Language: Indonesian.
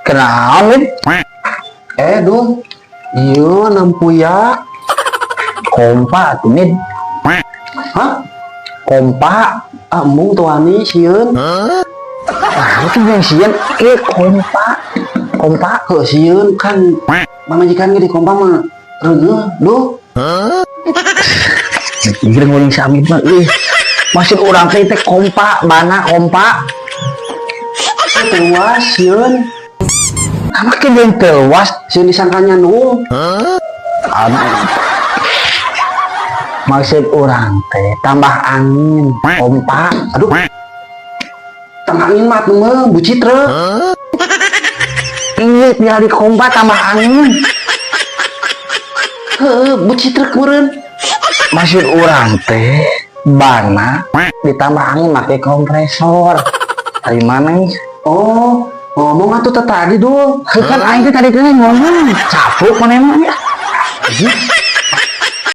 Kenal, Duh. Iya, nampuya. kompa tuh Min. Hah? Kompa. Amung tuani sieun. Itu yang sian, kompa. Sieun kan mamajikan ge di kompa mah reungeuh, duh. Jadi nguling samit mah, maksud orang teh kompa, mana kompa? Tewas sieun. Makin yang tewas, Sieun disangkanya nu. maksud orang teh tambah angin, kompa. Aduh. Tangangin mat nu mah bucit treu. Iya, jadi kompa tambah angin. Bucit treu meureun. Maksud orang teh bana ditambah angin pakai kompresor. Dari mana? Oh, ngomong atuh tadi duh. Kan aing teh tadi teh ngomong capuk mana emang ya.